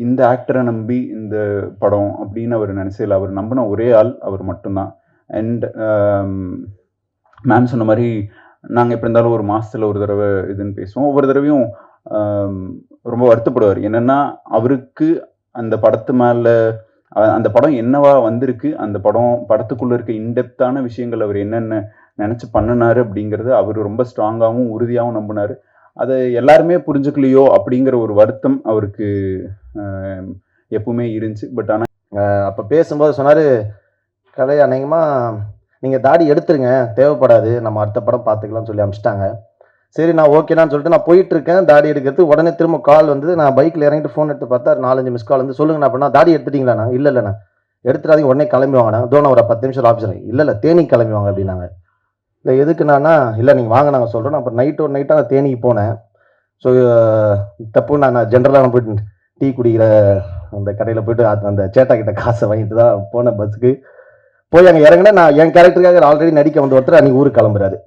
இந்த ஆக்டரை நம்பி இந்த படம் அப்படின்னு அவர் நினைச்சதில்ல. அவர் நம்பின ஒரே ஆள் அவர் மட்டும்தான். அண்ட் மேம் சொன்ன மாதிரி நாங்கள் எப்படி இருந்தாலும் ஒரு மாதத்தில் ஒரு தடவை இதுன்னு பேசுவோம். ஒவ்வொரு தடவையும் ரொம்ப வருத்தப்படுவார். என்னென்னா அவருக்கு அந்த படத்து மேலே அந்த படம் என்னவா வந்திருக்கு, அந்த படத்துக்குள்ளே இருக்க இன்டெப்த்தான விஷயங்கள் அவர் என்னென்ன நினச்சி பண்ணினார் அப்படிங்கிறது அவர் ரொம்ப ஸ்ட்ராங்காகவும் உறுதியாகவும் நம்பினார். அதை எல்லாருமே புரிஞ்சுக்கலையோ அப்படிங்கிற ஒரு வருத்தம் அவருக்கு எப்பவுமே இருந்துச்சு. பட் ஆனால் அப்போ பேசும்போது சொன்னார், கலை அநேகமாக நீங்கள் தாடி எடுத்துருங்க, தேவைப்படாது, நம்ம அடுத்த படம் பார்த்துக்கலாம்னு சொல்லி அனுப்பிச்சிட்டாங்க. சரி, நான் ஓகேனான்னு சொல்லிட்டு நான் போயிட்டுருக்கேன் தாடி எடுக்கிறது. உடனே திரும்ப கால் வந்து நான் பைக்கில் இறங்கிட்டு ஃபோன் எடுத்து பார்த்தா 4-5 மிஸ் கால் வந்து, சொல்லுங்கண்ணா அப்படின்னா, தாடி எடுத்துட்டீங்களாண்ணா? இல்லைண்ணா. எடுத்துடாதீங்க, உடனே கிளம்பி வாங்கண்ணா. தோணா ஒரு 10 நிமிஷம் ஆஃபீஸில். இல்லை தேனிக்கு கிளம்பி வாங்க அப்படின்னாங்க. இல்லை எதுக்குண்ணா? இல்லை நீங்கள் வாங்க நாங்கள் சொல்கிறோம். அப்புறம் ஒரு நைட்டாக நான் தேனிக்கு போனேன். ஸோ தப்பு, நான் ஜென்ரலாக போயிட்டு டீ குடிக்கிற அந்த கடையில் போய்ட்டு அந்த சேட்டா கிட்ட காசை வாங்கிட்டு தான் போனேன் பஸ்ஸுக்கு. போய் அங்கே இறங்கினேன். நான் என் கேரக்டருக்காக ஆல்ரெடி நடிக்க வந்த ஒருத்தர் அன்றைக்கி ஊருக்கு கிளம்புறாரு.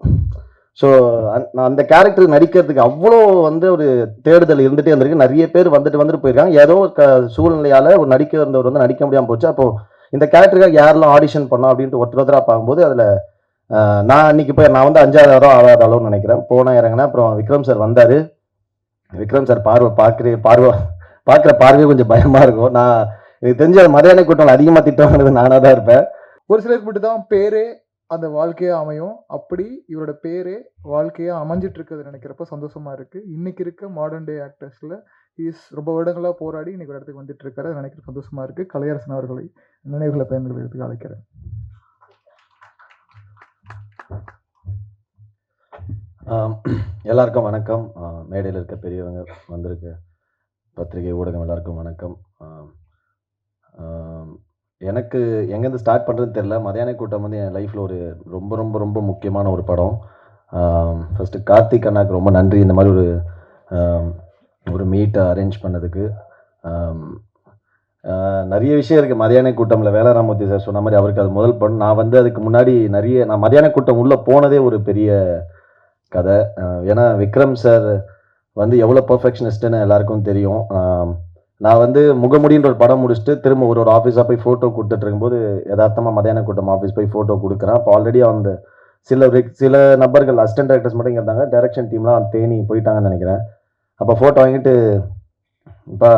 ஸோ நான் அந்த கேரக்டர் நடிக்கிறதுக்கு அவ்வளோ வந்து ஒரு தேடுதல் இருந்துகிட்டே இருந்திருக்கு. நிறைய பேர் வந்துட்டு போயிருக்காங்க. ஏதோ சூழ்நிலையால் ஒரு நடிக்க இருந்தவர் வந்து நடிக்க முடியாமல் போச்சு. அப்போது இந்த கேரக்டருக்காக யாரெல்லாம் ஆடிஷன் பண்ணோம் அப்படின்ட்டு ஒருத்தராக பார்க்கும்போது அதில் நான் அன்றைக்கி போய் நான் வந்து 5வது அளவு 6வது அளவுன்னு நினைக்கிறேன் போனேன், இறங்கினேன். அப்புறம் விக்ரம் சார் வந்தார். விக்ரம் சார் பார்க்குற பார்வையே கொஞ்சம் பயமாக இருக்கும். நான் எனக்கு தெரிஞ்ச மரியாதை கூட்டம் அதிகமாக திட்டவானது நானாக தான் இருப்பேன். ஒரு சிலருக்கு மட்டும் தான் பேரே அந்த வாழ்க்கையாக அமையும். அப்படி இவரோட பேரே வாழ்க்கையாக அமைஞ்சிட்டு இருக்கிறது நினைக்கிறப்ப சந்தோஷமாக இருக்குது. இன்றைக்கி இருக்க மாடர்ன் டே ஆக்டர்ஸில் ரொம்ப வருடங்களாக போராடி இன்றைக்கி ஒரு இடத்துக்கு வந்துட்டு இருக்காரு. நினைக்கிற சந்தோஷமாக இருக்குது. கலையரசன் அவர்களை நினைவுகளை பயன்படுத்துறதுக்கு அழைக்கிறேன். எல்லாருக்கும் வணக்கம். மேடையில் இருக்க பெரியவங்க, வந்திருக்க பத்திரிகை ஊடகம் எல்லாருக்கும் வணக்கம். எனக்கு எங்கேருந்து ஸ்டார்ட் பண்ணுறதுன்னு தெரில. மதியான கூட்டம் வந்து என் லைஃப்பில் ஒரு ரொம்ப ரொம்ப ரொம்ப முக்கியமான ஒரு படம். ஃபஸ்ட்டு கார்த்திக் அண்ணாக்கு ரொம்ப நன்றி இந்த மாதிரி ஒரு மீட்டை அரேஞ்ச் பண்ணதுக்கு. நிறைய விஷயம் இருக்குது மதியான கூட்டமில். வேலராமூர்த்தி சார் சொன்ன மாதிரி அவருக்கு அது முதல் படம். நான் வந்து அதுக்கு முன்னாடி நான் மதியான கூட்டம் உள்ளே போனதே ஒரு பெரிய கதை. ஏன்னா விக்ரம் சார் வந்து எவ்வளோ பர்ஃபெக்ஷனிஸ்ட்டுன்னு எல்லாருக்கும் தெரியும். நான் வந்து முகமுடின்ற ஒரு படம் முடிச்சுட்டு திரும்ப ஒரு ஆஃபீஸாக போய் ஃபோட்டோ கொடுத்துட்டு இருக்கும்போது யதார்த்தமாக மதியான கூட்டம் ஆஃபீஸ் போய் ஃபோட்டோ கொடுக்குறேன். அப்போ ஆல்ரெடி அந்த சில நபர்கள் அசிஸ்டன்ட் டைரக்டர்ஸ் மட்டும் இங்கே இருந்தாங்க. டைரக்ஷன் டீம்லாம் தேனி போயிட்டாங்கன்னு நினைக்கிறேன். அப்போ ஃபோட்டோ வாங்கிட்டு, இப்போ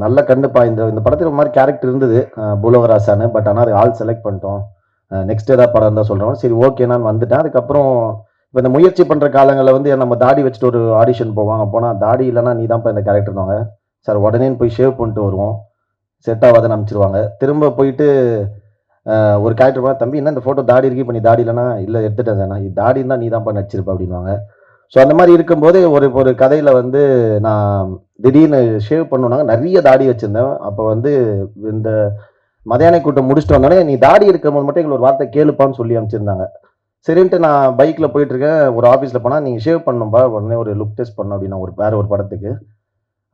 நல்ல கண்டுப்பா இந்த படத்தில் ஒரு மாதிரி கேரக்டர் இருந்தது பூலவராசான்னு. பட் ஆனால் அது ஆள் செலக்ட் பண்ணிட்டோம், நெக்ஸ்ட் ஏதாவது படம் இருந்தால் சொல்கிறோம். சரி ஓகே நான் வந்துட்டேன். அதுக்கப்புறம் இப்போ இந்த முயற்சி பண்ணுற காலங்களில் வந்து நம்ம தாடி வச்சுட்டு ஒரு ஆடிஷன் போவாங்க. போனால் தாடி இல்லைனா நீ தான்ப்பா இந்த கேரக்டர்னாங்க. சார் உடனே போய் ஷேவ் பண்ணிட்டு வருவோம், செட் ஆகாதுன்னு அனுப்பிச்சிருவாங்க. திரும்ப போயிட்டு ஒரு கேரக்டர் போனால், தம்பி என்ன இந்த ஃபோட்டோ தாடி இருக்கு, இப்போ நீ தாடி இல்லைனா இல்லை எடுத்துட்டேன் சார், நான் தாடி இருந்தால் நீ தான்ப்பா நடிச்சிருப்ப அப்படின்வாங்க. ஸோ அந்த மாதிரி இருக்கும்போது ஒரு கதையில் வந்து நான் திடீர்னு ஷேவ் பண்ணுனாங்க. நிறைய தாடி வச்சுருந்தேன். அப்போ வந்து இந்த மதியான கூட்டம் முடிச்சுட்டு வந்தோடனே, நீ தாடி இருக்கும்போது மட்டும் எங்களை ஒரு வார்த்தை கேளுப்பான்னு சொல்லி அனுப்பிச்சிருந்தாங்க. சரின்ட்டு நான் பைக்கில் போயிட்டுருக்கேன். ஒரு ஆஃபீஸில் போனால், நீங்கள் ஷேவ் பண்ணணும்பா, உடனே ஒரு லுக் டெஸ்ட் பண்ணணும் அப்படின்னா வேறு ஒரு படத்துக்கு.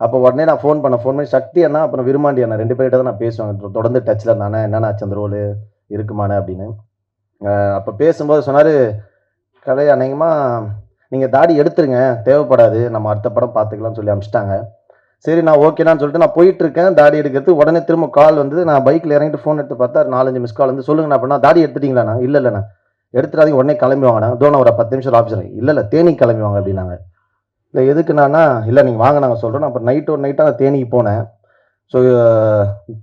அப்போ உடனே நான் ஃபோன் பண்ணி சக்தி அண்ணா அப்புறம் விருமாண்டி அண்ணா 2 பேர்கிட்ட தான் நான் பேசுவேன். தொடர்ந்து டச்சில் இருந்தானே, என்னென்ன ஆச்சு அந்த ரோல் இருக்குமானே அப்படின்னு. அப்போ பேசும்போது சொன்னார், கலை அநேகமாக நீங்கள் தாடி எடுத்துருங்க, தேவைப்படாது, நம்ம அடுத்த படம் பார்த்துக்கலாம்னு சொல்லி அனுப்பிச்சிட்டாங்க. சரி, நான் ஓகேனான்னு சொல்லிட்டு நான் போயிட்டுருக்கேன் தாடி எடுக்கிறது. உடனே திரும்ப கால் வந்து நான் பைக்கில் இறங்கிட்டு ஃபோன் எடுத்து பார்த்தா 4-5 மிஸ் கால் வந்து, சொல்லுங்கண்ணா அப்படின்னா, தாடி எடுத்துட்டீங்களாண்ணா? இல்லைண்ணா. எடுத்துடாதீங்க, உடனே கிளம்பி வாங்கண்ணா. தோணா ஒரு 10 நிமிஷம் ஆஃபீஸில். இல்லை தேனிக்கு கிளம்பி வாங்க அப்படின்னாங்க. இல்லை எதுக்குண்ணா? இல்லை நீங்கள் வாங்க நாங்கள் சொல்கிறோம். அப்புறம் ஒரு நைட்டாக நான் தேனிக்கு போனேன். ஸோ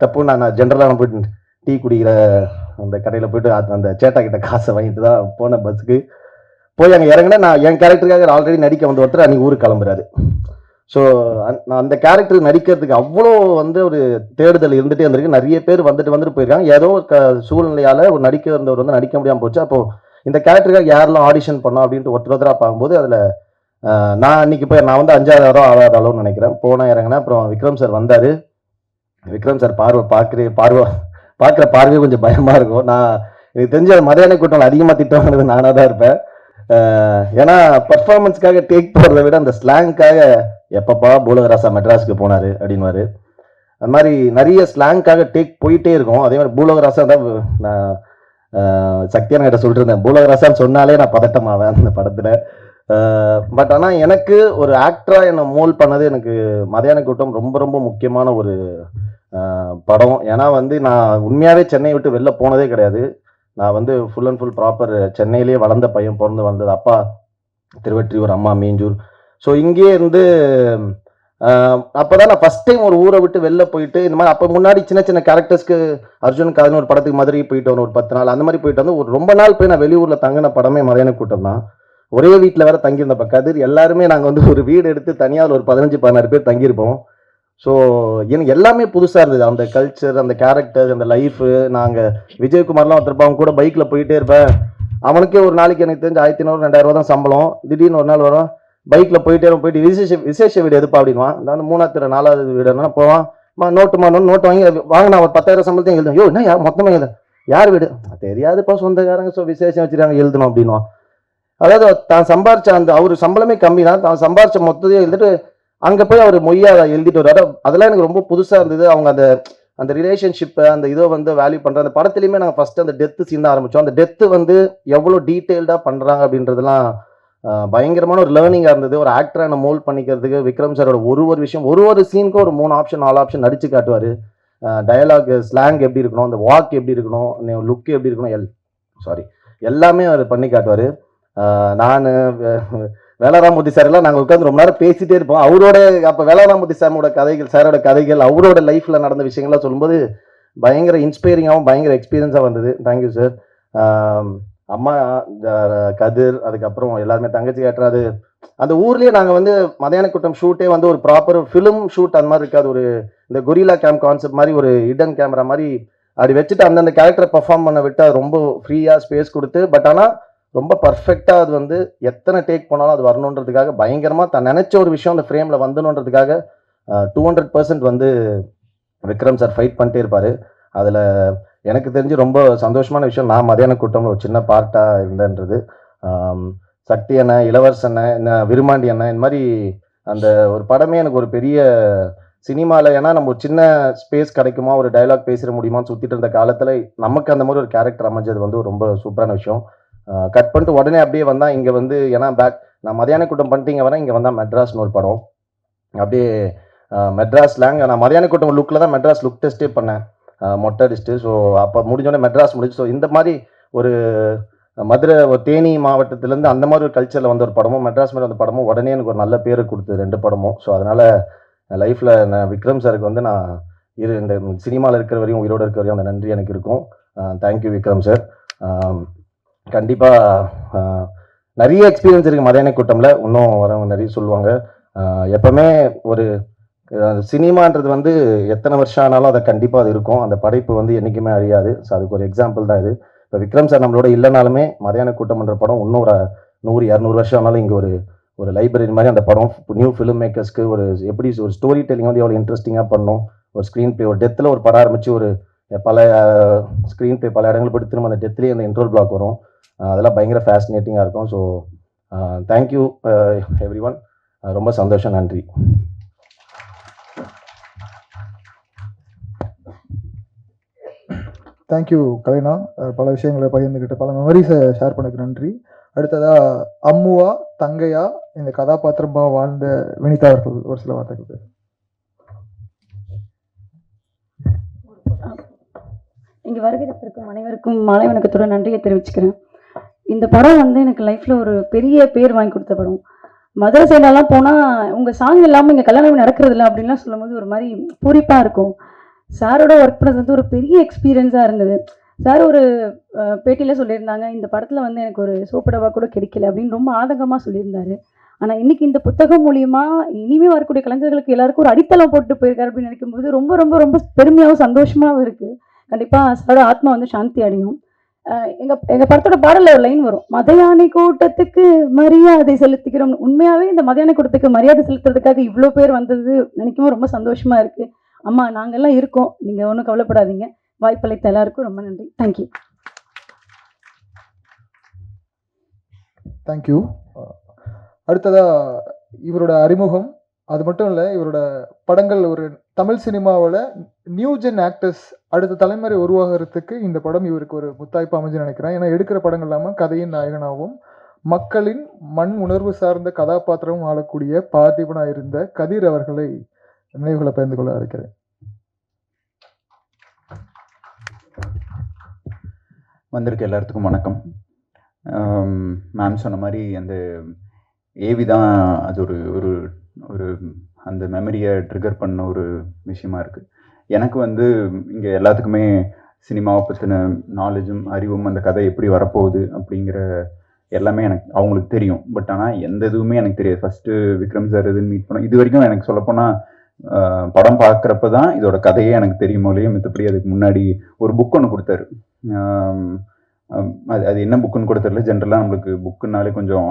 தப்பு, நான் ஜென்ரலாக போய்ட்டு டீ குடிக்கிற அந்த கடையில் போய்ட்டு அந்த சேட்டா கிட்ட காசை வாங்கிட்டு தான் போனேன் பஸ்ஸுக்கு. போய் அங்கே இறங்கினேன். நான் என் கேரக்டருக்காக ஆல்ரெடி நடிக்க வந்த ஒருத்தர் அன்றைக்கி ஊருக்கு கிளம்புறாரு. ஸோ நான் அந்த கேரக்டர் நடிக்கிறதுக்கு அவ்வளோ வந்து ஒரு தேடுதல் இருந்துகிட்டே இருந்திருக்கு. நிறைய பேர் வந்துட்டு போயிருக்காங்க. ஏதோ சூழ்நிலையால் ஒரு நடிக்க இருந்தவர் வந்து நடிக்க முடியாமல் போச்சு. அப்போது இந்த கேரக்டருக்காக யாரெல்லாம் ஆடிஷன் பண்ணோம் அப்படின்ட்டு ஒருத்தராக பார்க்கும்போது அதில் நான் அன்றைக்கி நான் வந்து 5வது அளவு 6வது அளவுன்னு நினைக்கிறேன் போனேன், இறங்கினேன். அப்புறம் விக்ரம் சார் வந்தார். விக்ரம் சார் பார்க்குற பார்வையே கொஞ்சம் பயமாக இருக்கும். நான் எனக்கு தெரிஞ்ச மதியான கூட்டம் அதிகமாக திட்டவானது நானாக தான் இருப்பேன். ஏன்னா பர்ஃபார்மன்ஸ்க்காக டேக் போடுறத விட அந்த ஸ்லாங்காக, எப்பப்பா பூலகராசா மெட்ராஸுக்கு போனார் அப்படின்வாரு. அது மாதிரி நிறைய ஸ்லாங்காக டேக் போயிட்டே இருக்கும். அதே மாதிரி பூலகராசா தான் நான் சக்தியான கிட்ட சொல்லிட்டு இருந்தேன், பூலகராசான்னு சொன்னாலே நான் பதட்டமாவேன் அந்த படத்தில். பட் ஆனால் எனக்கு ஒரு ஆக்டராக என்னை மோல்ட் பண்ணது எனக்கு மதியான கூட்டம் ரொம்ப ரொம்ப முக்கியமான ஒரு படம். ஏன்னா வந்து நான் உண்மையாகவே சென்னையை விட்டு வெளில போனதே கிடையாது. நான் வந்து ஃபுல் அண்ட் ஃபுல் ப்ராப்பர் சென்னையிலேயே வளர்ந்த பையன், பிறந்து வளர்ந்தது. அப்பா திருவெற்றியூர், அம்மா மீஞ்சூர். ஸோ இங்கேயே இருந்து அப்போதான் நான் ஃபர்ஸ்ட் டைம் ஒரு ஊரை விட்டு வெளில போயிட்டு இந்த மாதிரி. அப்போ முன்னாடி சின்ன சின்ன கேரக்டர்ஸ்க்கு அர்ஜுன் காதன் ஒரு படத்துக்கு மதுரை போயிட்டு வந்து ஒரு 10 நாள் அந்த மாதிரி போயிட்டு வந்து ஒரு ரொம்ப நாள் போய் நான் வெளியூரில் தங்கின படமே மதியான கூட்டம் தான். ஒரே வீட்டில் வேற தங்கியிருந்தப்ப கதிர் எல்லாருமே நாங்கள் வந்து ஒரு வீடு எடுத்து தனியாக ஒரு 15-16 பேர் தங்கியிருப்போம். ஸோ எனக்கு எல்லாமே புதுசாக இருந்தது. அந்த கல்ச்சர், அந்த கேரக்டர், அந்த லைஃபு. நாங்கள் விஜயகுமார்லாம் ஒருத்தருப்பா அவன் கூட பைக்கில் போயிட்டே இருப்பேன். அவனுக்கே ஒரு நாளைக்கு எனக்கு தெரிஞ்சு 1500-2000 தான் சம்பளம். திடீர்னு ஒரு நாள் வரும், பைக்கில் போயிட்டு விசேஷ வீடு எதுப்பா அப்படின்வான். அந்த 3ஆவது 4வது வீடுன்னா போவான். நோட்டு வாங்கி வாங்கினா ஒரு 10,000 சம்பளத்தையும் எழுதும். யோ என்ன மொத்தமாக எழுத யார் வீடு தெரியாதுப்பா, சொந்தக்காரங்க. ஸோ விசேஷம் வச்சுருக்காங்க எழுதணும் அப்படின்வான். அதாவது தான் சம்பாரிச்ச அந்த அவர் சம்பளமே கம்மி தான், தான் சம்பாரிச்ச மொத்தத்தையும் எழுதிட்டு அங்கே போய் அவர் மொய்யா எழுதிட்டு வர்றாரு. அதெல்லாம் எனக்கு ரொம்ப புதுசாக இருந்தது. அவங்க அந்த ரிலேஷன்ஷிப்பை அந்த இதை வந்து வேல்யூ பண்ணுற அந்த படத்துலையுமே நாங்கள் ஃபஸ்ட்டு அந்த டெத்து சீன் தான் ஆரம்பித்தோம். அந்த டெத்து வந்து எவ்வளோ டீட்டெயில்டாக பண்ணுறாங்க அப்படின்றதுலாம் பயங்கரமான ஒரு லேர்னிங்காக இருந்தது. ஒரு ஆக்டரை என்ன மோல்ட் பண்ணிக்கிறதுக்கு விக்ரம் சாரோட ஒரு விஷயம், ஒரு சீனுக்கும் ஒரு 3 ஆப்ஷன் 4 ஆப்ஷன் நடிச்சு காட்டுவார். டயலாக் ஸ்லாங் எப்படி இருக்கணும், அந்த வாக் எப்படி இருக்கணும், லுக் எப்படி இருக்கணும், எல்லாமே அவர் பண்ணி காட்டுவார். நான் வேலராமூர்த்தி சார் எல்லாம் நாங்கள் உட்காந்து ரொம்ப நேரம் பேசிட்டே இருப்போம். அவரோட அப்போ வேலராமூர்த்தி சாரோட கதைகள் அவரோட லைஃப்பில் நடந்த விஷயங்கள்லாம் சொல்லும்போது பயங்கர இன்ஸ்பைரிங்காகவும் பயங்கர எக்ஸ்பீரியன்ஸாக வந்தது. Thank you sir. அம்மா, கதிர், அதுக்கப்புறம் எல்லாருமே தங்கச்சி கேட்டுறாரு. அந்த ஊர்லேயே நாங்கள் வந்து மதியான கூட்டம் ஷூட்டே வந்து ஒரு ப்ராப்பர் ஃபிலிம் ஷூட் அந்த மாதிரி இருக்காது. ஒரு இந்த கொரில்லா கேம் கான்செப்ட் மாதிரி ஒரு ஹிடன் கேமரா மாதிரி அப்படி வச்சுட்டு அந்தந்த கேரக்டரை பர்ஃபார்ம் பண்ண விட்டு அது ரொம்ப ஃப்ரீயாக ஸ்பேஸ் கொடுத்து, பட் ஆனால் ரொம்ப பர்ஃபெக்டாக அது வந்து எத்தனை டேக் போனாலும் அது வரணுன்றதுக்காக பயங்கரமாக தான் நினச்ச ஒரு விஷயம் அந்த ஃப்ரேமில் வந்துணுன்றதுக்காக 200% வந்து விக்ரம் சார் ஃபைட் பண்ணிட்டே இருப்பார். அதில் எனக்கு தெரிஞ்சு ரொம்ப சந்தோஷமான விஷயம், நான் மதியான கூட்டம்ல ஒரு சின்ன பார்ட்டாக இருந்தேன்றது. சக்தி அண்ணன், இளவரசன் அண்ணன், விருமாண்டி அண்ணன், இந்த மாதிரி அந்த ஒரு படமே எனக்கு ஒரு பெரிய சினிமாவில். ஏன்னா நம்ம ஒரு சின்ன ஸ்பேஸ் கிடைக்குமா, ஒரு டைலாக் பேசிட முடியுமான்னு சுற்றிட்டு இருந்த காலத்தில் நமக்கு அந்த மாதிரி ஒரு கேரக்டர் அமைஞ்சது வந்து ரொம்ப சூப்பரான விஷயம். கட் பண்ணிட்டு உடனே அப்படியே வந்தால் இங்கே வந்து, ஏன்னா நான் மதியான கூட்டம் பண்ணிட்டு இங்கே வரேன். இங்கே வந்தால் மெட்ராஸ்னு ஒரு படம், அப்படியே மெட்ராஸ் ஸ்லாங். நான் மதியான கூட்டம் லுக்கில் தான் மெட்ராஸ் லுக் டெஸ்ட்டே பண்ணேன், மொட்டை அடிச்சுட்டு. ஸோ அப்போ முடிஞ்சோடனே மெட்ராஸ் முடிச்சு. ஸோ இந்த மாதிரி ஒரு மதுரை, ஒரு தேனி மாவட்டத்திலேருந்து அந்த மாதிரி ஒரு கல்ச்சரில் வந்த ஒரு படமும் மெட்ராஸ் மாதிரி வந்த படமும் உடனே எனக்கு ஒரு நல்ல பேர் கொடுத்து 2 படமும். ஸோ அதனால் லைஃப்பில் நான் விக்ரம் சாருக்கு வந்து நான் இந்த சினிமாவில் இருக்கிற வரையும், உயிரோடு இருக்கிற வரையும் அந்த நன்றி எனக்கு இருக்கும். Thank you Vikram sir. கண்டிப்பாக நிறைய எக்ஸ்பீரியன்ஸ் இருக்குது மதியான கூட்டமில், இன்னும் வரவங்க நிறைய சொல்லுவாங்க. எப்பவுமே ஒரு சினிமான்றது வந்து எத்தனை வருஷம் ஆனாலும் அதை கண்டிப்பாக அது இருக்கும். அந்த படைப்பு வந்து என்றைக்குமே அழியாது. ஸோ அதுக்கு ஒரு எக்ஸாம்பிள் தான் இது. இப்போ விக்ரம் சார் நம்மளோட இல்லைனாலுமே மதியான கூட்டம்ன்ற படம் இன்னும் ஒரு 100-200 வருஷம் ஆனாலும் இங்கே ஒரு லைப்ரரி மாதிரி அந்த படம் நியூ ஃபிலிம் மேக்கர்ஸ்க்கு ஒரு எப்படி ஒரு ஸ்டோரி டெல்லிங் வந்து எவ்வளோ இன்ட்ரெஸ்டிங்காக பண்ணும். ஒரு ஸ்க்ரீன் பிளே, ஒரு டெத்தில் ஒரு படம் ஆரம்பித்து ஒரு பல ஸ்க்ரீன் பிளே பல இடங்கள் போய்ட்டு திரும்ப அந்த டெத்லேயே அந்த இன்ட்ரோல் பிளாக் வரும். அதெல்லாம் பயங்கர ஃபேசினேட்டிங்காக இருக்கும். So thank you every one. ரொம்ப சந்தோஷம், நன்றி. தேங்க்யூ கலைனா. பல விஷயங்களை பகிர்ந்துக்கிட்டு பல மெமரிஸை ஷேர் பண்ணதுக்கு நன்றி. அடுத்ததா அம்முவா, தங்கையா, இந்த கதாபாத்திரமா வாழ்ந்த வினிதா அவர்கள் ஒரு சில வார்த்தைகள். இங்கே வருகிறதற்கும் அனைவருக்கும் மாலை வணக்கத்தோட நன்றியை தெரிவிச்சுக்கிறேன். இந்த படம் வந்து எனக்கு லைஃப்பில் ஒரு பெரிய பேர் வாங்கி கொடுத்த படம். மதுரை சைடெல்லாம் போனால் உங்கள் சாங் இல்லாமல் இங்கே கல்யாணம் நடக்கிறது இல்லை அப்படின்லாம் சொல்லும் போது ஒரு மாதிரி பூரிப்பாக இருக்கும். சாரோட ஒர்க் பண்ணது வந்து ஒரு பெரிய எக்ஸ்பீரியன்ஸாக இருந்தது. சார் ஒரு பேட்டியில் சொல்லியிருந்தாங்க, இந்த படத்தில் வந்து எனக்கு ஒரு சோப்படவா கூட கிடைக்கல அப்படின்னு ரொம்ப ஆதங்கமாக சொல்லியிருந்தாரு. ஆனால் இன்றைக்கி இந்த புத்தகம் மூலிமா இனிமேல் வரக்கூடிய கலைஞர்களுக்கு எல்லாருக்கும் ஒரு அடித்தளம் போட்டு போயிருக்காரு அப்படின்னு நினைக்கும்போது ரொம்ப ரொம்ப ரொம்ப பெருமையாகவும் சந்தோஷமாகவும் இருக்குது. கண்டிப்பாக சாரோட ஆத்மா வந்து சாந்தி அடையும். எங்கள் படத்தோட பாடலில் ஒரு லைன் வரும், மதியான கூட்டத்துக்கு மரியாதை செலுத்திக்கிறோம். உண்மையாகவே இந்த மதியான கூட்டத்துக்கு மரியாதை செலுத்துறதுக்காக இவ்வளோ பேர் வந்தது நினைக்கும் ரொம்ப சந்தோஷமாக இருக்குது. அம்மா நாங்கள்லாம் இருக்கோம், நீங்கள் ஒன்றும் கவலைப்படாதீங்க. வாய்ப்பளித்த எல்லாருக்கும் ரொம்ப நன்றி. தேங்க்யூ. தேங்க்யூ. அடுத்ததா இவரோட அறிமுகம், அது மட்டும் இல்லை, இவரோட படங்கள் ஒரு தமிழ் சினிமாவில் நியூ ஜென் ஆக்டர்ஸ் அடுத்த தலைமுறை உருவாகிறதுக்கு இந்த படம் இவருக்கு ஒரு முத்தாய்ப்பு அமைஞ்சு நினைக்கிறேன். ஏன்னா எடுக்கிற படங்கள் இல்லாமல் கதையின் நாயகனாகவும் மக்களின் மண் உணர்வு சார்ந்த கதாபாத்திரம் ஆளக்கூடிய பார்த்திபனாக இருந்த கதிர் அவர்களை நினைவுகளை பகிர்ந்து கொள்ள அழைக்கிறேன். வந்திருக்க எல்லாத்துக்கும் வணக்கம். மேம் சொன்ன மாதிரி அந்த ஏவி தான் அது ஒரு ஒரு ஒரு அந்த மெமரியை ட்ரிகர் பண்ண ஒரு விஷயமா இருக்குது. எனக்கு வந்து இங்கே எல்லாத்துக்குமே சினிமாவை பற்றின நாலேஜும் அறிவும் அந்த கதை எப்படி வரப்போகுது அப்படிங்கிற எல்லாமே எனக்கு அவங்களுக்கு தெரியும். பட் ஆனால் எந்த இதுவுமே எனக்கு தெரியாது. ஃபஸ்ட்டு விக்ரம் சார் இதுன்னு மீட் பண்ணோம். இது வரைக்கும் எனக்கு சொல்லப்போனால் படம் பார்க்குறப்ப தான் இதோட கதையே எனக்கு தெரியுமோ இல்லையோ, மற்றபடி அதுக்கு முன்னாடி ஒரு புக் ஒன்று கொடுத்தாரு. அது அது என்ன புக்குன்னு கூட தெரியல. ஜென்ரலாக நம்மளுக்கு புக்குனாலே கொஞ்சம்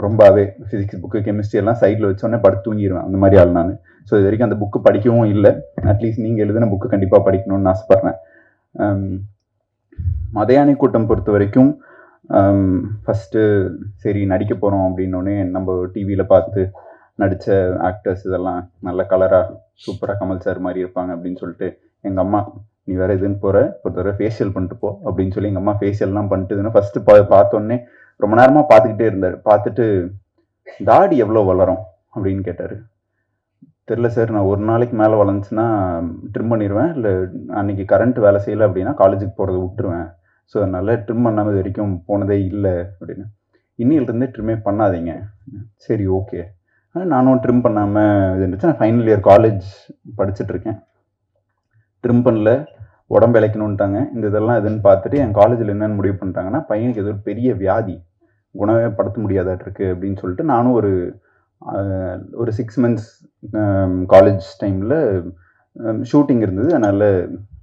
ரொம்பவே ஃபிசிக்ஸ் புக்கு கெமிஸ்ட்ரி எல்லாம் சைடில் வச்சோடனே படுத்து தூங்கிடுவேன். அந்த மாதிரி ஆள் நான். ஸோ இது வரைக்கும் அந்த புக்கு படிக்கவும் இல்லை. அட்லீஸ்ட் நீங்கள் எழுதின புக்கு கண்டிப்பாக படிக்கணும்னு ஆசைப்பட்றேன். மதையானை கூட்டம் பொறுத்த வரைக்கும் ஃபஸ்ட்டு சரி நடிக்க போகிறோம் அப்படின்னோடனே நம்ம டிவியில் பார்த்து நடித்த ஆக்டர்ஸ் இதெல்லாம் நல்ல கலராக சூப்பராக கமல் சார் மாதிரி இருப்பாங்க அப்படின்னு சொல்லிட்டு எங்கள் அம்மா, நீ வேறு இதுன்னு போகிற ஒரு தடவை ஃபேஷியல் பண்ணிட்டு போ அப்படின்னு சொல்லி எங்கள் அம்மா ஃபேஷியல்லாம் பண்ணிட்டுதுன்னு ஃபஸ்ட்டு பார்த்தோன்னே ரொம்ப நேரமாக பார்த்துக்கிட்டே இருந்தார். பார்த்துட்டு தாடி எவ்வளோ வளரும் அப்படின்னு கேட்டார். தெரில சார், நான் ஒரு நாளைக்கு மேலே வளர்ந்துச்சுன்னா ட்ரிம் பண்ணிடுவேன், இல்லை அன்றைக்கி கரண்ட் வேலை செய்யலை அப்படின்னா காலேஜுக்கு போகிறத விட்டுருவேன். ஸோ அதனால் ட்ரிம் பண்ணாமல் இது வரைக்கும் போனதே இல்லை அப்படின்னு. இன்னிலிருந்தே ட்ரிம்மே பண்ணாதீங்க. சரி ஓகே. நானும் ட்ரிம் பண்ணாமல் இது இருந்துச்சு. நான் ஃபைனல் இயர் காலேஜ் படிச்சுட்ருக்கேன். ட்ரிம் பண்ணல, உடம்பு இழைக்கணுன்ட்டாங்க. இந்த இதெல்லாம் எதுன்னு பார்த்துட்டு என் காலேஜில் என்னென்னு முடிவு பண்ணிட்டாங்கன்னா, பையனுக்கு ஏதோ ஒரு பெரிய வியாதி, குணமே படுத்த முடியாதாட்டிருக்கு அப்படின்னு சொல்லிட்டு நானும் ஒரு 6 months காலேஜ் டைமில் ஷூட்டிங் இருந்தது. அதனால்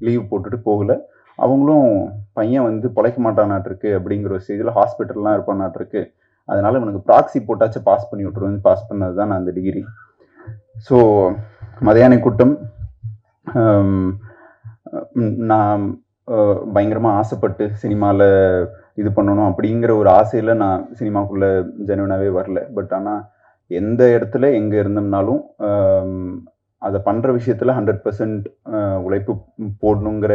லீவ் போட்டுட்டு போகலை. அவங்களும் பையன் வந்து பிழைக்க மாட்டானாட்டிருக்கு அப்படிங்கிற ஒரு ஸ்டேஜில் ஹாஸ்பிட்டல்லாம் இருப்பானாட்டிருக்கு, அதனால் இவனுக்கு ப்ராக்சி போட்டாச்சும் பாஸ் பண்ணி விட்ருவேன். பாஸ் பண்ணது தான் நான் அந்த டிகிரி. ஸோ மதையானை கூட்டம் நான் பயங்கரமாக ஆசைப்பட்டு சினிமாவில் இது பண்ணணும் அப்படிங்கிற ஒரு ஆசையில் நான் சினிமாக்குள்ளே ஜெனுவனாகவே வரல. பட் ஆனால் எந்த இடத்துல எங்கே இருந்தோம்னாலும் அதை பண்ணுற விஷயத்தில் 100% உழைப்பு போடணுங்கிற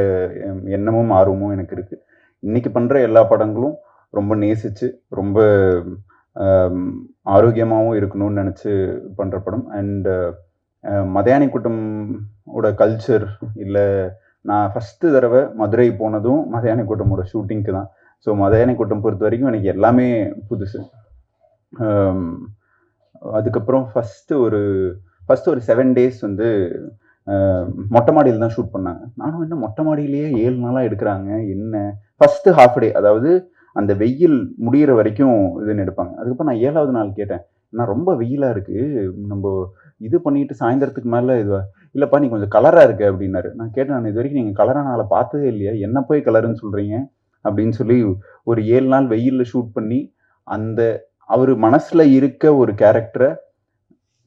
எண்ணமும் ஆர்வமும் எனக்கு இருக்குது. இன்றைக்கி பண்ணுற எல்லா படங்களும் ரொம்ப நேசித்து ரொம்ப ஆரோக்கியமாகவும் இருக்கணும்னு நினச்சி பண்ணுற படம். அண்டு மதையானை கூட்டமோட கல்ச்சர் இல்லை, நான் ஃபஸ்ட்டு தடவை மதுரை போனதும் மதையானை கூட்டமோட ஷூட்டிங்க்கு தான். ஸோ மதையானை கூட்டம் பொறுத்த வரைக்கும் எனக்கு எல்லாமே புதுசு. அதுக்கப்புறம் ஃபஸ்ட்டு ஒரு 7 days வந்து மொட்டை மாடியில் தான் ஷூட் பண்ணாங்க. நானும் என்ன மொட்டை மாடியிலேயே 7 நாளாக எடுக்கிறாங்க என்ன. ஃபஸ்ட்டு ½ day, அதாவது அந்த வெயில் முடிகிற வரைக்கும் இதுன்னு எடுப்பாங்க. அதுக்கப்புறம் நான் 7வது நாள் கேட்டேன், நான் ரொம்ப வெயிலாக இருக்குது, நம்ம இது பண்ணிட்டு சாயந்தரத்துக்கு மேலே இல்லைப்பா நீ கொஞ்சம் கலராக இருக்கு அப்படின்னாரு. நான் கேட்டேன், நான் இது வரைக்கும் நீங்கள் கலராக நாளை பார்த்ததே இல்லையா, என்ன போய் கலருன்னு சொல்கிறீங்க அப்படின்னு சொல்லி ஒரு 7 நாள் வெயிலில் ஷூட் பண்ணி அந்த அவர் மனசில் இருக்க ஒரு கேரக்டரை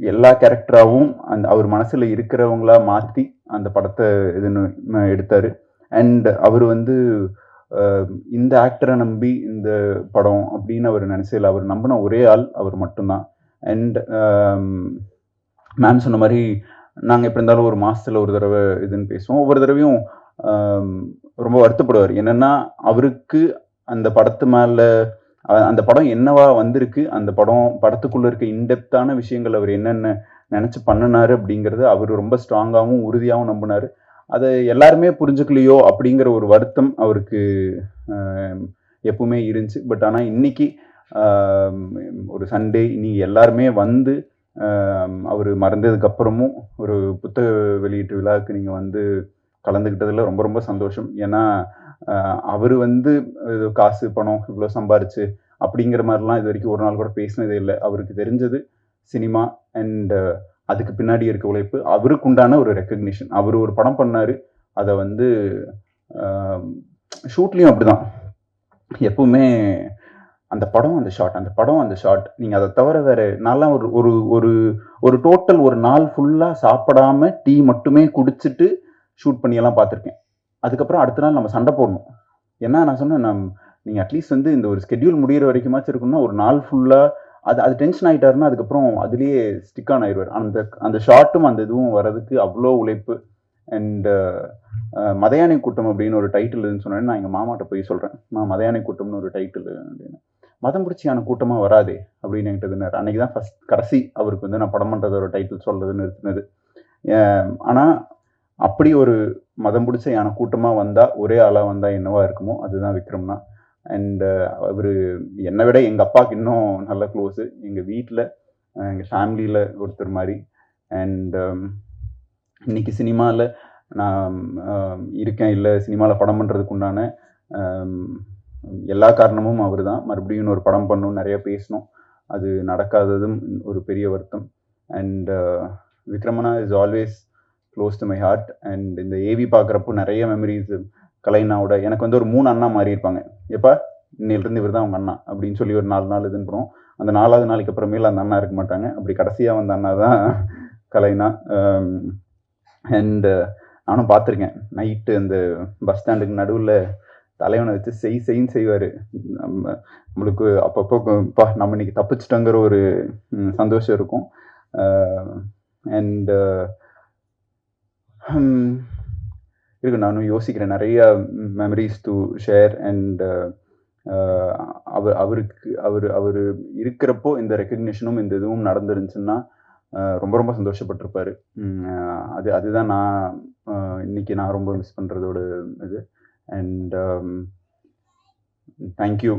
எல்லா கேரக்டராகவும் அவர் மனசில் இருக்கிறவங்களா மாற்றி அந்த படத்தை இதுன்னு எடுத்தார். அண்ட் அவர் வந்து இந்த ஆக்டரை நம்பி இந்த படம் அப்படின்னு அவர் நினச்சதில்லை. அவர் நம்பின ஒரே ஆள் அவர் மட்டும்தான். அண்ட் மேம் சொன்ன மாதிரி நாங்கள் எப்படி இருந்தாலும் ஒரு மாதத்தில் ஒரு தடவை இதுன்னு பேசுவோம். ஒவ்வொரு தடவையும் ரொம்ப வருத்தப்படுவார். என்னென்னா அவருக்கு அந்த படத்து மேலே அந்த படம் என்னவா வந்திருக்கு, அந்த படத்துக்குள்ளே இருக்க இன்டெப்த்தான விஷயங்கள் அவர் என்னென்ன நினச்சி பண்ணினார் அப்படிங்கிறது அவர் ரொம்ப ஸ்ட்ராங்காகவும் உறுதியாகவும் நம்பினார். அதை எல்லாருமே புரிஞ்சுக்கலையோ அப்படிங்கிற ஒரு வருத்தம் அவருக்கு எப்பவுமே இருந்துச்சு. பட் ஆனால் இன்னைக்கு ஒரு சண்டே நீங்கள் எல்லாருமே வந்து அவர் மறந்ததுக்கப்புறமும் ஒரு புத்தக வெளியீட்டு விழாவுக்கு நீங்கள் வந்து கலந்துக்கிட்டதில் ரொம்ப ரொம்ப சந்தோஷம். ஏன்னா அவர் வந்து காசு பணம் இவ்வளோ சம்பாரிச்சு அப்படிங்கிற மாதிரிலாம் இது வரைக்கும் ஒரு நாள் கூட பேசினதே இல்லை. அவருக்கு தெரிஞ்சது சினிமா அண்ட் அதுக்கு பின்னாடி இருக்க உழைப்பு, அவருக்கு உண்டான ஒரு ரெக்கக்னிஷன். அவர் ஒரு படம் பண்ணார், அதை வந்து ஷூட்லேயும் அப்படிதான். எப்பவுமே அந்த படம் அந்த ஷாட் நீங்கள் அதை தவிர வேறு நான்லாம் ஒரு ஒரு ஒரு டோட்டல் ஒரு நாள் ஃபுல்லாக சாப்பிடாம டீ மட்டுமே குடிச்சிட்டு ஷூட் பண்ணியெல்லாம் பார்த்துருக்கேன். அதுக்கப்புறம் அடுத்த நாள் நம்ம சண்டை போடணும். ஏன்னா நான் சொன்னேன், நீங்கள் அட்லீஸ்ட் வந்து இந்த ஒரு ஸ்கெட்யூல் முடிகிற வரைக்குமாச்சும் இருக்குன்னா ஒரு நாள் ஃபுல்லாக அது டென்ஷன் ஆகிட்டாருன்னா அதுக்கப்புறம் அதுலேயே ஸ்டிக் ஆன் ஆயிடுவார். அந்த ஷார்ட்டும் அந்த இதுவும் வர்றதுக்கு அவ்வளோ உழைப்பு. அண்டு மதையானை கூட்டம் அப்படின்னு ஒரு டைட்டில் சொன்னேன்னு நான் எங்கள் மாமாட்ட போய் சொல்கிறேன், மதையானை கூட்டம்னு ஒரு டைட்டில் அப்படின்னு. மதம் பிடிச்சியான கூட்டமாக வராதே அப்படின்னு என்கிட்ட இருந்தார். அன்றைக்கி தான் கடைசி அவருக்கு வந்து நான் படம் பண்ணுறதோட டைட்டில் சொல்கிறது நிறுத்தினது. ஆனால் அப்படி ஒரு மதம் பிடிச்ச யானை கூட்டமாக வந்தால், ஒரே ஆளாக வந்தால் என்னவா இருக்குமோ அதுதான் விக்ரம்னா. அண்டு அவர் என்னை விட எங்கள் அப்பாவுக்கு இன்னும் நல்ல க்ளோஸு. எங்கள் வீட்டில் எங்கள் ஃபேமிலியில் ஒருத்தர் மாதிரி. அண்ட் இன்னைக்கு சினிமாவில் நான் இருக்கேன், இல்லை சினிமாவில் படம் பண்ணுறதுக்கு உண்டான எல்லா காரணமும் அவர் தான். மறுபடியும் இன்னொரு படம் பண்ணணும், நிறைய பேசணும், அது நடக்காததும் ஒரு பெரிய வருத்தம். அண்ட் விக்ரமனா is always close to my heart. And இந்த ஏவி பார்க்குறப்போ நிறைய மெமரிஸ் கலைனாவோட. எனக்கு வந்து ஒரு 3 அண்ணா மாறி இருப்பாங்க. எப்போ இன்னிலிருந்து இவர் தான் அவங்க அண்ணா அப்படின்னு சொல்லி ஒரு 4 நாள் இதுன்னு போனோம். அந்த 4வது நாளைக்கு அப்புறமேல அந்த அண்ணா இருக்க மாட்டாங்க. அப்படி கடைசியாக வந்த அண்ணா தான் கலைனா. அண்டு நானும் பார்த்துருக்கேன், நைட்டு அந்த பஸ் ஸ்டாண்டுக்கு நடுவில் தலைவனை வச்சு செய்ன்னு செய்வார். நம்மளுக்கு அப்பப்போ நம்ம இன்னைக்கு தப்பிச்சிட்டோங்கிற ஒரு சந்தோஷம் இருக்கும். அண்டு இருக்கு, நானும் யோசிக்கிறேன், நிறைய மெமரிஸ் டு ஷேர். அண்ட் அவர் இருக்கிறப்போ இந்த ரெக்கக்னிஷனும் இந்த இதுவும் நடந்துருந்துச்சுன்னா ரொம்ப ரொம்ப சந்தோஷப்பட்டிருப்பாரு. அதுதான் நான் இன்னைக்கு நான் ரொம்ப மிஸ் பண்ணுறதோட இது. And thank you.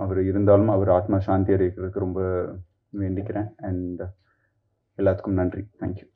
அவர் இருந்தாலும் அவர் ஆத்மா சாந்தி அடைக்கிறதுக்கு ரொம்ப வேண்டிக்கிறேன். அண்ட் எல்லாத்துக்கும் நன்றி. தேங்க்யூ.